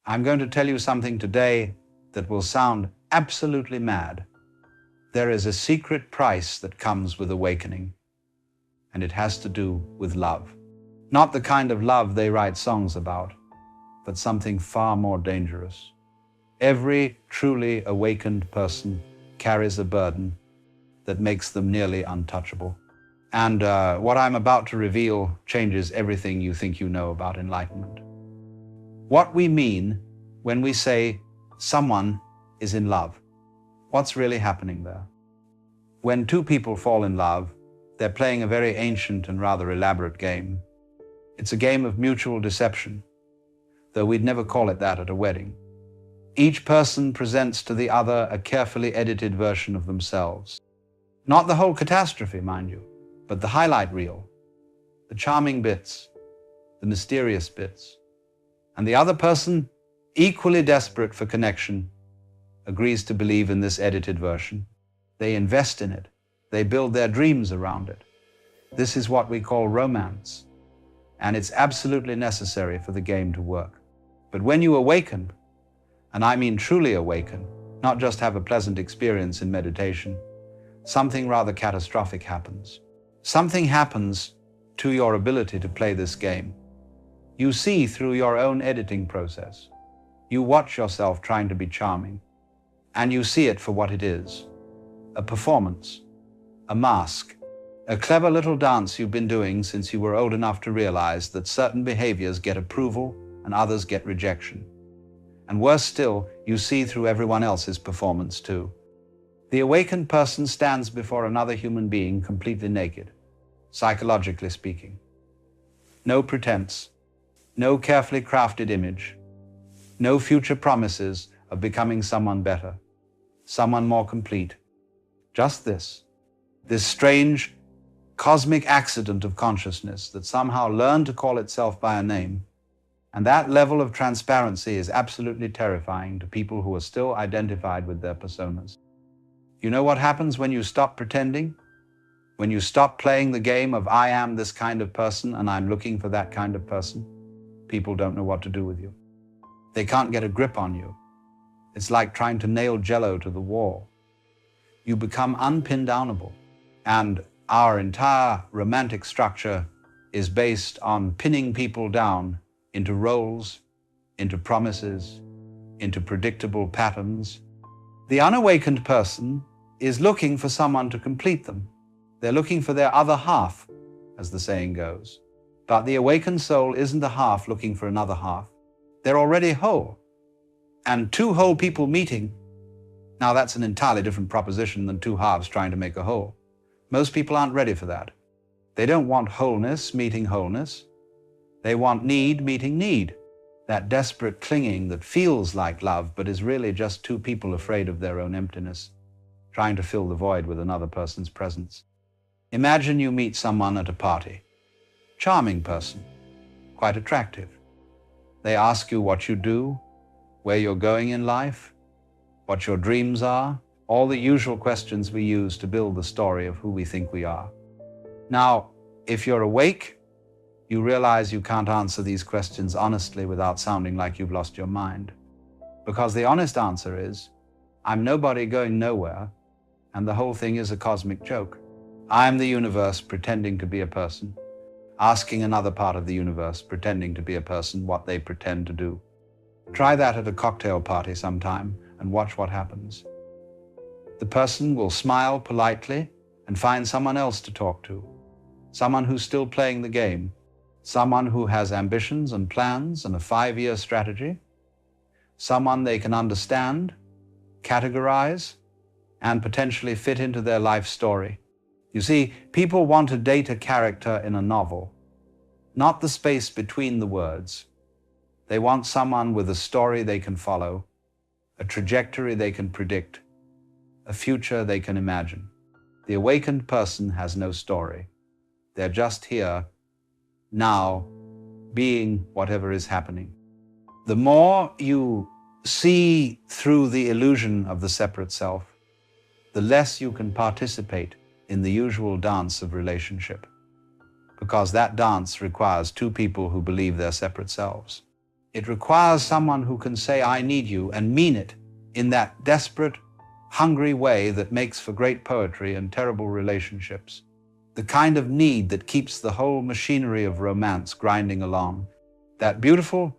I'm going to tell you something today that will sound absolutely mad. There is a secret price that comes with awakening, and it has to do with love. Not the kind of love they write songs about, but something far more dangerous. Every truly awakened person carries a burden that makes them nearly untouchable. And what I'm about to reveal changes everything you think you know about enlightenment. What we mean when we say someone is in love. What's really happening there? When two people fall in love, they're playing a very ancient and rather elaborate game. It's a game of mutual deception, though we'd never call it that at a wedding. Each person presents to the other a carefully edited version of themselves. Not the whole catastrophe, mind you, but the highlight reel, the charming bits, the mysterious bits. And the other person, equally desperate for connection, agrees to believe in this edited version. They invest in it. They build their dreams around it. This is what we call romance, and it's absolutely necessary for the game to work. But when you awaken, and I mean truly awaken, not just have a pleasant experience in meditation, something rather catastrophic happens. Something happens to your ability to play this game. You see through your own editing process. You watch yourself trying to be charming, and you see it for what it is. A performance, a mask, a clever little dance you've been doing since you were old enough to realize that certain behaviors get approval and others get rejection. And worse still, you see through everyone else's performance too. The awakened person stands before another human being completely naked, psychologically speaking. No pretense, no carefully crafted image, no future promises of becoming someone better, someone more complete. Just this strange cosmic accident of consciousness that somehow learned to call itself by a name. And that level of transparency is absolutely terrifying to people who are still identified with their personas. You know what happens when you stop pretending? When you stop playing the game of I am this kind of person and I'm looking for that kind of person? People don't know what to do with you. They can't get a grip on you. It's like trying to nail Jell-O to the wall. You become unpin-downable. And our entire romantic structure is based on pinning people down into roles, into promises, into predictable patterns. The unawakened person is looking for someone to complete them. They're looking for their other half, as the saying goes. But the awakened soul isn't a half looking for another half. They're already whole. And two whole people meeting, now that's an entirely different proposition than two halves trying to make a whole. Most people aren't ready for that. They don't want wholeness meeting wholeness. They want need meeting need. That desperate clinging that feels like love, but is really just two people afraid of their own emptiness, trying to fill the void with another person's presence. Imagine you meet someone at a party. Charming person, quite attractive. They ask you what you do, where you're going in life, what your dreams are, all the usual questions we use to build the story of who we think we are. Now, if you're awake, you realize you can't answer these questions honestly without sounding like you've lost your mind. Because the honest answer is, I'm nobody going nowhere, and the whole thing is a cosmic joke. I'm the universe pretending to be a person, asking another part of the universe pretending to be a person what they pretend to do. Try that at a cocktail party sometime and watch what happens. The person will smile politely and find someone else to talk to, someone who's still playing the game, someone who has ambitions and plans and a 5-year strategy, someone they can understand, categorize, and potentially fit into their life story. You see, people want to date a character in a novel, not the space between the words. They want someone with a story they can follow, a trajectory they can predict, a future they can imagine. The awakened person has no story. They're just here, now, being whatever is happening. The more you see through the illusion of the separate self, the less you can participate in the usual dance of relationship, because that dance requires two people who believe they're separate selves. It requires someone who can say, I need you, and mean it in that desperate, hungry way that makes for great poetry and terrible relationships. The kind of need that keeps the whole machinery of romance grinding along. That beautiful,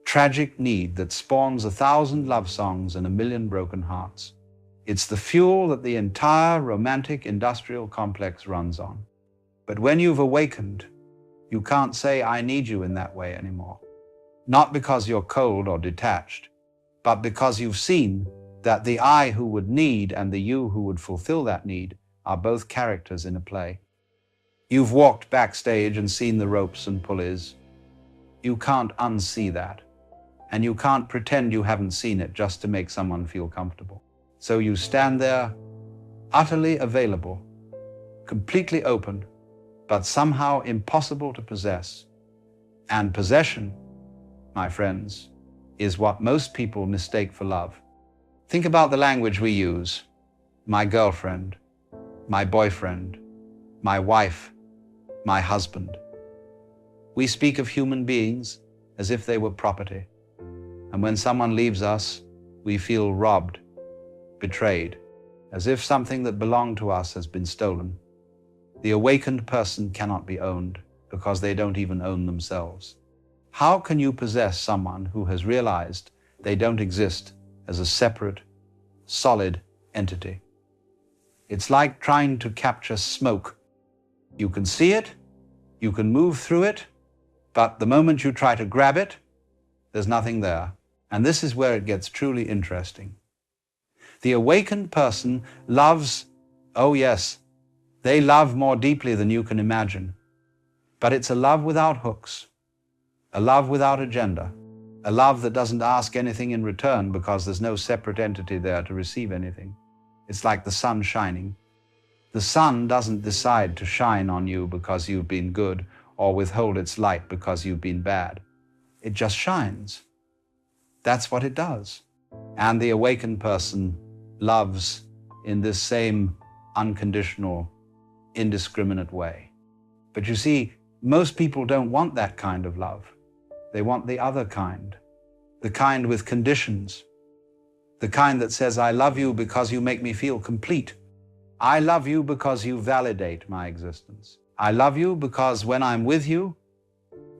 tragic need that spawns 1,000 love songs and 1,000,000 broken hearts. It's the fuel that the entire romantic industrial complex runs on. But when you've awakened, you can't say, I need you in that way anymore. Not because you're cold or detached, but because you've seen that the I who would need and the you who would fulfill that need are both characters in a play. You've walked backstage and seen the ropes and pulleys. You can't unsee that. And you can't pretend you haven't seen it just to make someone feel comfortable. So you stand there, utterly available, completely open, but somehow impossible to possess. And possession, my friends, is what most people mistake for love. Think about the language we use. My girlfriend, my boyfriend, my wife, my husband. We speak of human beings as if they were property. And when someone leaves us, we feel robbed, betrayed, as if something that belonged to us has been stolen. The awakened person cannot be owned because they don't even own themselves. How can you possess someone who has realized they don't exist as a separate, solid entity? It's like trying to capture smoke. You can see it, you can move through it, but the moment you try to grab it, there's nothing there. And this is where it gets truly interesting. The awakened person loves, oh yes, they love more deeply than you can imagine. But it's a love without hooks, a love without agenda, a love that doesn't ask anything in return because there's no separate entity there to receive anything. It's like the sun shining. The sun doesn't decide to shine on you because you've been good or withhold its light because you've been bad. It just shines. That's what it does. And the awakened person loves in this same unconditional, indiscriminate way. But you see, most people don't want that kind of love. They want the other kind, the kind with conditions, the kind that says, I love you because you make me feel complete. I love you because you validate my existence. I love you because when I'm with you,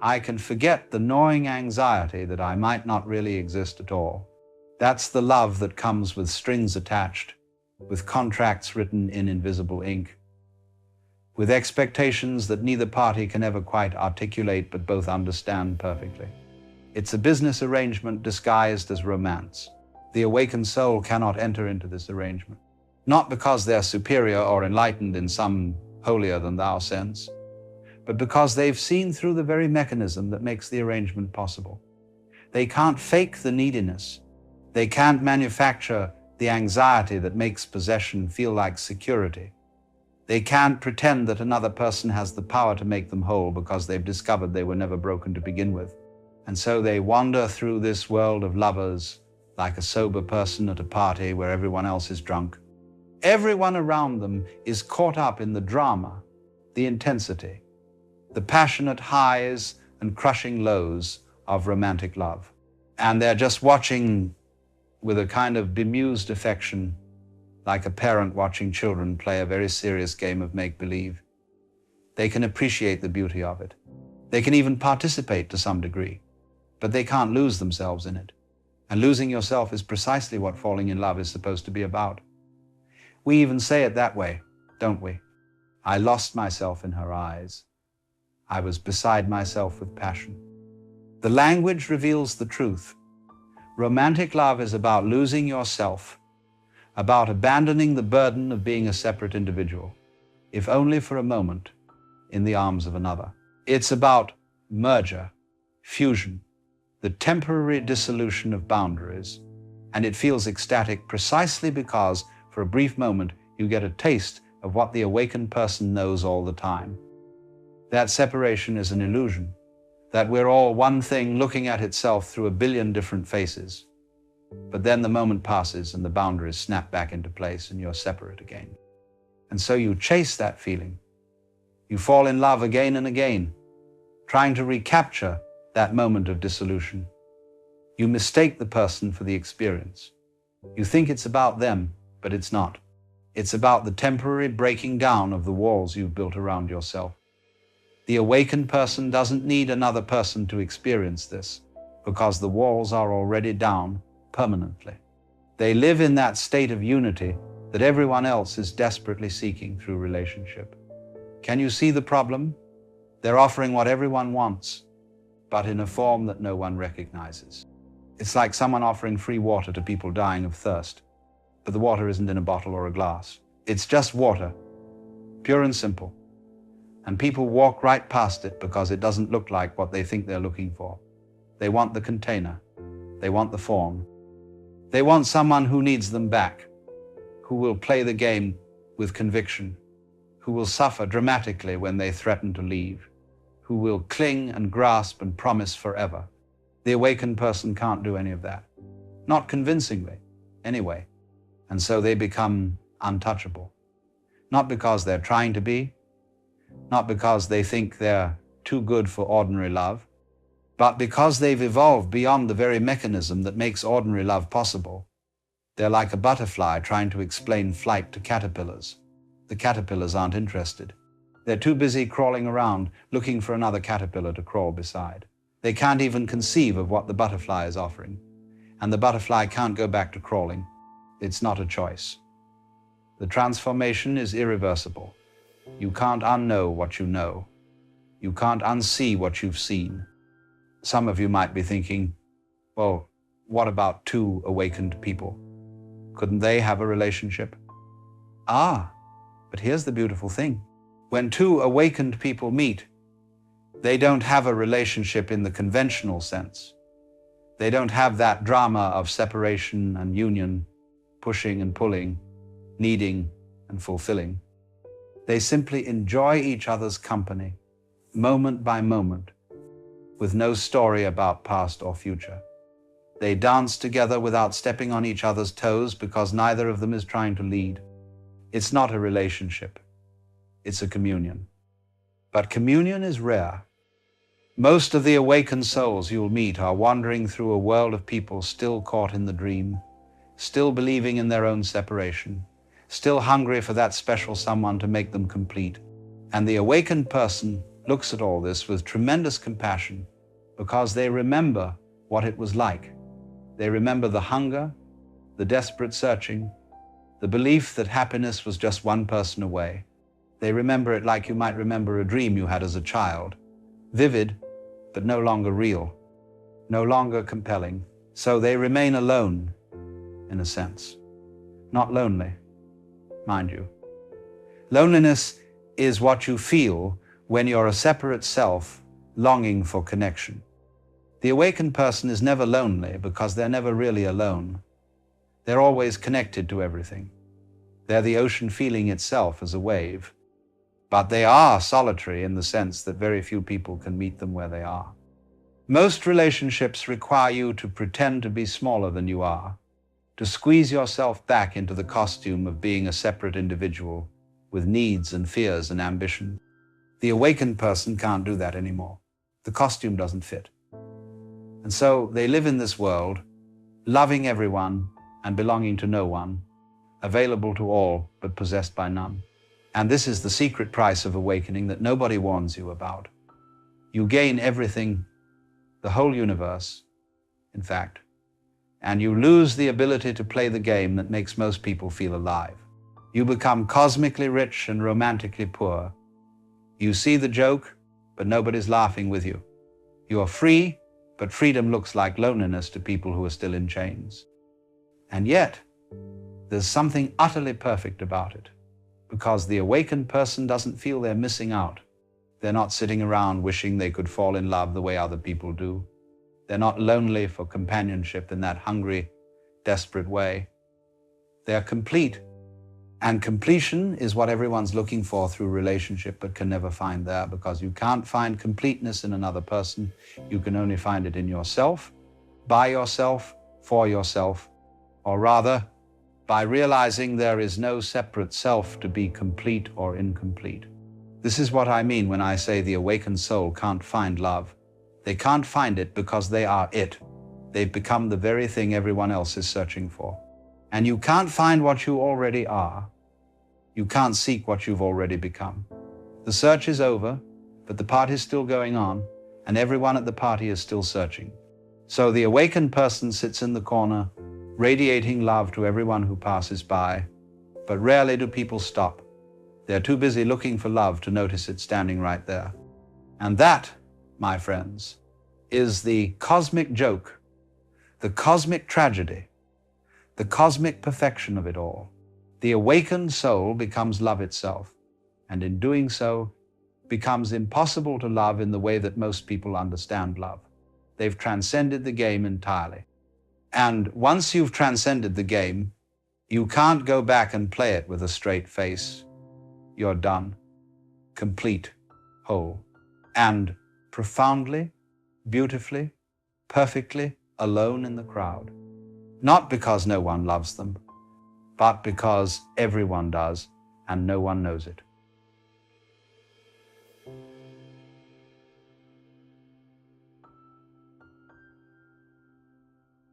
I can forget the gnawing anxiety that I might not really exist at all. That's the love that comes with strings attached, with contracts written in invisible ink, with expectations that neither party can ever quite articulate but both understand perfectly. It's a business arrangement disguised as romance. The awakened soul cannot enter into this arrangement, not because they're superior or enlightened in some holier-than-thou sense, but because they've seen through the very mechanism that makes the arrangement possible. They can't fake the neediness. They can't manufacture the anxiety that makes possession feel like security. They can't pretend that another person has the power to make them whole because they've discovered they were never broken to begin with. And so they wander through this world of lovers like a sober person at a party where everyone else is drunk. Everyone around them is caught up in the drama, the intensity, the passionate highs and crushing lows of romantic love. And they're just watching with a kind of bemused affection, like a parent watching children play a very serious game of make-believe. They can appreciate the beauty of it. They can even participate to some degree, but they can't lose themselves in it. And losing yourself is precisely what falling in love is supposed to be about. We even say it that way, don't we? I lost myself in her eyes. I was beside myself with passion. The language reveals the truth. Romantic love is about losing yourself, about abandoning the burden of being a separate individual, if only for a moment, in the arms of another. It's about merger, fusion, the temporary dissolution of boundaries, and it feels ecstatic precisely because, for a brief moment, you get a taste of what the awakened person knows all the time. That separation is an illusion, that we're all one thing looking at itself through a billion different faces. But then the moment passes and the boundaries snap back into place and you're separate again. And so you chase that feeling. You fall in love again and again, trying to recapture that moment of dissolution, You mistake the person for the experience. You think it's about them, but it's not. It's about the temporary breaking down of the walls you've built around yourself. The awakened person doesn't need another person to experience this, because the walls are already down permanently. They live in that state of unity that everyone else is desperately seeking through relationship. Can you see the problem? They're offering what everyone wants, but in a form that no one recognizes. It's like someone offering free water to people dying of thirst, but the water isn't in a bottle or a glass. It's just water, pure and simple. And people walk right past it because it doesn't look like what they think they're looking for. They want the container. They want the form. They want someone who needs them back, who will play the game with conviction, who will suffer dramatically when they threaten to leave, who will cling and grasp and promise forever. The awakened person can't do any of that. Not convincingly, anyway. And so they become untouchable. Not because they're trying to be, not because they think they're too good for ordinary love, but because they've evolved beyond the very mechanism that makes ordinary love possible. They're like a butterfly trying to explain flight to caterpillars. The caterpillars aren't interested. They're too busy crawling around looking for another caterpillar to crawl beside. They can't even conceive of what the butterfly is offering. And the butterfly can't go back to crawling. It's not a choice. The transformation is irreversible. You can't unknow what you know. You can't unsee what you've seen. Some of you might be thinking, well, what about two awakened people? Couldn't they have a relationship? But here's the beautiful thing. When two awakened people meet, they don't have a relationship in the conventional sense. They don't have that drama of separation and union, pushing and pulling, needing and fulfilling. They simply enjoy each other's company, moment by moment, with no story about past or future. They dance together without stepping on each other's toes because neither of them is trying to lead. It's not a relationship. It's a communion. But communion is rare. Most of the awakened souls you'll meet are wandering through a world of people still caught in the dream, still believing in their own separation, still hungry for that special someone to make them complete. And the awakened person looks at all this with tremendous compassion because they remember what it was like. They remember the hunger, the desperate searching, the belief that happiness was just one person away. They remember it like you might remember a dream you had as a child, vivid, but no longer real, no longer compelling. So they remain alone, in a sense. Not lonely, mind you. Loneliness is what you feel when you're a separate self longing for connection. The awakened person is never lonely because they're never really alone. They're always connected to everything. They're the ocean feeling itself as a wave. But they are solitary in the sense that very few people can meet them where they are. Most relationships require you to pretend to be smaller than you are, to squeeze yourself back into the costume of being a separate individual with needs and fears and ambition. The awakened person can't do that anymore. The costume doesn't fit. And so they live in this world, loving everyone and belonging to no one, available to all but possessed by none. And this is the secret price of awakening that nobody warns you about. You gain everything, the whole universe, in fact, and you lose the ability to play the game that makes most people feel alive. You become cosmically rich and romantically poor. You see the joke, but nobody's laughing with you. You are free, but freedom looks like loneliness to people who are still in chains. And yet, there's something utterly perfect about it, because the awakened person doesn't feel they're missing out. They're not sitting around wishing they could fall in love the way other people do. They're not lonely for companionship in that hungry, desperate way. They're complete. And completion is what everyone's looking for through relationship but can never find there, because you can't find completeness in another person. You can only find it in yourself, by yourself, for yourself, or rather, by realizing there is no separate self to be complete or incomplete. This is what I mean when I say the awakened soul can't find love. They can't find it because they are it. they've become the very thing everyone else is searching for. And you can't find what you already are. You can't seek what you've already become. The search is over, but the party is still going on, and everyone at the party is still searching. So the awakened person sits in the corner, radiating love to everyone who passes by, but rarely do people stop. They're too busy looking for love to notice it standing right there. And that, my friends, is the cosmic joke, the cosmic tragedy, the cosmic perfection of it all. The awakened soul becomes love itself, and in doing so, becomes impossible to love in the way that most people understand love. They've transcended the game entirely. And once you've transcended the game, you can't go back and play it with a straight face. You're done, complete, whole, and profoundly, beautifully, perfectly alone in the crowd. Not because no one loves them, but because everyone does and no one knows it.